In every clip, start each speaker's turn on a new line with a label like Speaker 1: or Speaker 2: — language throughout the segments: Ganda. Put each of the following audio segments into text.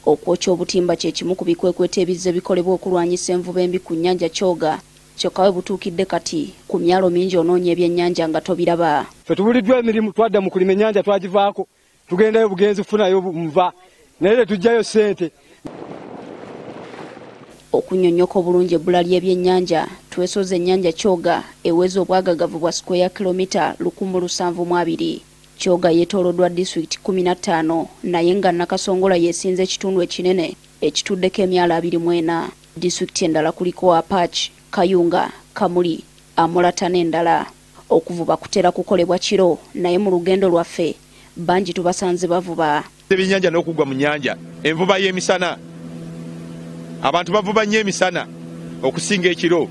Speaker 1: Okwokya obutimba kye kimu ku bikwekweto ebizze bikolebwa okulwanyisa envuba embi ku nnyanja Kyoga. Kyokka we butuukidde kati ku myalo mingi onoonya ebyennyanja nga tobiraba.
Speaker 2: Ffe tubuliddwa emirimu twadda mu kulima ennyanja twagivaako tugendayo bugenzi kufunayo nva naye tujjayo ssente.
Speaker 1: Okunnyonnyoka obulungi ebbula ly'ebyennyanja twesoze ennyanja Kyoga eweza obwagagavu bwa sikweya kilomita 1,720. Kyoga yeetooloddwa disitulikiti 15 naye nga Nakasongola yeesinze ekitundu ekinene ekituddeko emyalo 24. Disitulikiti endala kuliko Apach, Kayunga, Kamuli, Amolata n'endala. Okuvuba kutera kukolebwa kiro naye mu lugendo lwaffe bangi tubasanze bavuba.
Speaker 3: Ebyennyanja n'okuggwa mu nnyanja envuba y'emisana. Abantu bavuba nnyo emisana okusinga ekiro.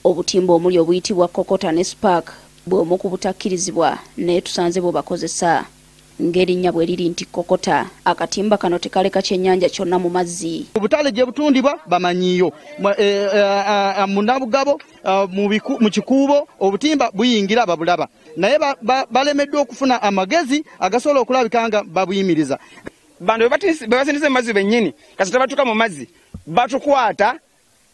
Speaker 1: Obutimba omuli obuyitibwa kokota ne spark bw'omu ku butakkirizibwa naye tusanze bwe bakozesa. Ng'erinnya bwe liri nti kokota, akatimba kano tekaleka kyennyanja kyonna mu mazzi.
Speaker 4: Obutale gye butundibwa bamanyiyo mu Nabugabo mu kikuubo obutimba buyingira babulaba naye balemeddwa okufuna amagezi agasobola okulabika nga babuyimiriza.
Speaker 5: Bantu bebasindiza mu mazzi bennyini kasita batuuka mu mazzi batukwata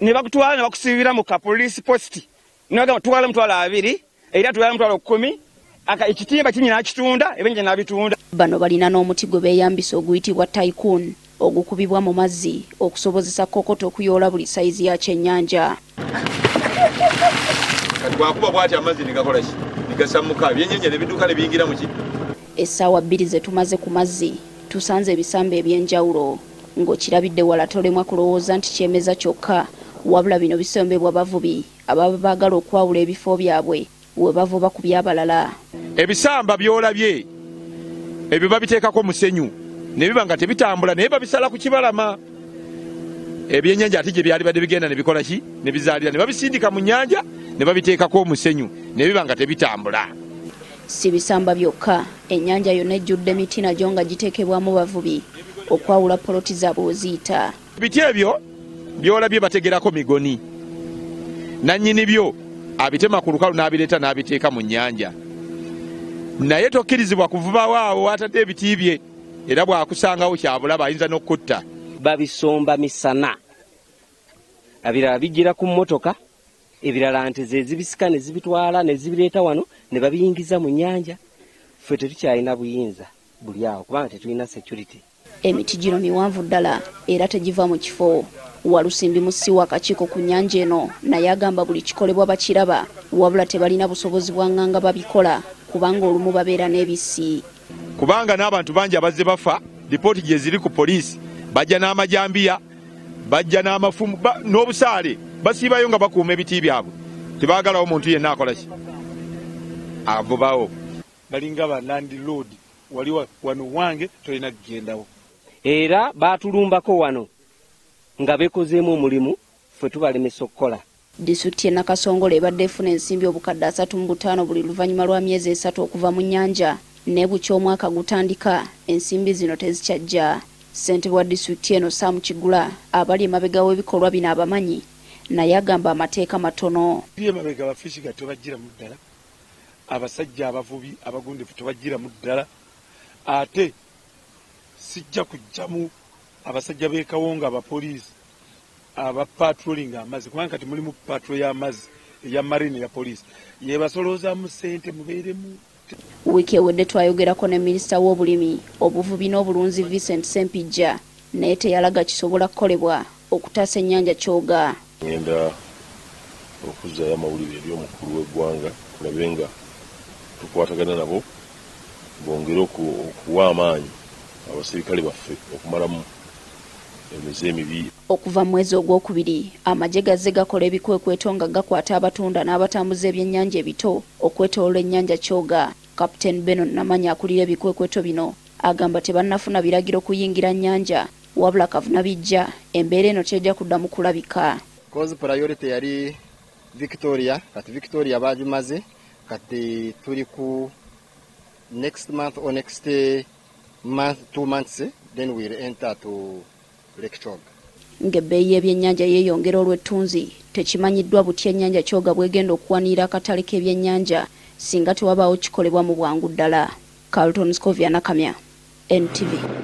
Speaker 5: ne bakutwala ne bakusibira mu ka police post ne bagamba twala mutwala 2 era twala mutwala 10 ekitimba kinyi n'akitunda ebyennyanja n'abitunda.
Speaker 1: Bano balina n'omuti gwe beeyambisa oguyitibwa tycoon ogukubibwa mu mazzi okusobozesa kokota okuyoola buli sayizi ya kyennyanja.
Speaker 3: Kati bwakuba bw'ati amazzi ne gakola ki ne gasammuka ebyennyanja ne bidduka ne biyingira mu ki.
Speaker 1: Essaawa 2 ze tumaze ku mazzi tusanze ebisambe eby'enjawulo ng'okirabidde wala tolemwa kulowooza nti kyemeza kyokka wabula bino bisembebwa bavubi ababa baagala okwawula ebifo byabwe we bavuba ku byabalala.
Speaker 3: Ebisamba byolabye ebyo babiteekako musenyu ne biba nga tebitambula naye babisala ku kibalama. Ebyennyanja ate gye byali badde bigenda ne bikola ki ne bizaalira ne babisindika mu nnyanja ne babiteekako omusenyu ne biba nga tebitambula.
Speaker 1: Si bisamba byokka, ennyanja yonna ejjudde emiti nagyo nga giteekebwamu bavubi okwawula poloti zaabwe we ziyita.
Speaker 3: Biti ebyo byolabye bategerako migoni nannyini byo abitema ku lukalu n'abireeta n'abiteeka mu nnyanja naye tokkirizibwa kuvuba waawo atadde ebiti bye era bw'akusangawo kyabulaba ayinza n'okutta.
Speaker 6: Babisomba misana ebirala bijjira ku mmotoka ebirala nte ze zibisika ne zibitwala ne zibireeta wano ne babiyingiza mu nnyanja. Ffe tetukyalina buyinza buli awo kubanga tetulina security.
Speaker 1: Emiti gino miwanvu ddala era tegiva mu kifo. Walusimbi musiwa akakiiko ku nnyanja eno naye agamba buli kikolebwa bakiraba wabula tebalina busobozi bwa nganga babikola kubanga olumu babeera n'ebisi.
Speaker 3: Kubanga n'abantu bangi abazze bafa lipooti gye ziri ku poliisi bajja n'amajambiya bajja n'amafumu n'obusaale basiibayo nga bakuuma ebiti byabwe tebaagalawo omuntu yenna akola ki avubawo.
Speaker 7: Balinga ba landlord wali wano wange tolina kugendawo
Speaker 6: era baatulumbako wano nga bekozeemu omulimu ffe tubalemesa okukola.
Speaker 1: Disitulikiti Nakasongola ebadde efuna ensimbi obukadde 35 buli luvannyuma lwa myezi 3 okuva mu nnyanja ne bukya omwaka gutandika ensimbi zino tezikyajja. Ssentebe wa disitulikiti eno Sam Kigula abali emabega w'ebikolwa bino abamanyi naye agamba amateeka matono.
Speaker 7: Emabega abafishi ga tebagiramu ddala abasajja abavubi abagundifu tebagiramu ddala ate sijja kujjamu abasajja b'ekawonga abapoliisi abapatrolling amazzi kubanga kati mulimu patrol y'amazzi eya marine ya poliisi yebasoloozamu ssente mubeeremu.
Speaker 1: Wiiki ewedde twayogerako ne minisita w'obulimi obuvubi n'obulunzi Vincent Sempijja naye teyalaga kisobola kukolebwa okutaasa ennyanja Kyoga.
Speaker 8: Ngenda okuzaayo amawulire eri omukulu w'eggwanga tulabe nga tukwatagana nabo bongere okuwa amaanyi abasirikale baffe okumalamu emize emibi.
Speaker 1: Okuva mu mwezi ogwokubiri amagye gazze gakola ebikwekweto nga gakwata abatunda n'abatambuza ebyennyanja ebito okwetoolola ennyanja Kyoga. Kapiteni Benon Namanya akulira ebikwekweto bino agamba tebannafuna biragiro kuyingira nnyanja wabula kavuna bijja embeera eno tejja kuddamu kulabika.
Speaker 4: Cause priority yali Victoria kati Victoria bagimaze kati tuli ku next month or next month 2 months then we'll enter to Lake Kyoga.
Speaker 1: Ng'ebbeeyi y'ebyennyanja yeeyongera olw'ettunzi tekimanyiddwa butya ennyanja Kyoga bwegenda okuwanira akatale k'ebyennyanja singa tewabaawo kikolebwa mu bwangu ddala. Carlton Scovia Nakamya, NTV.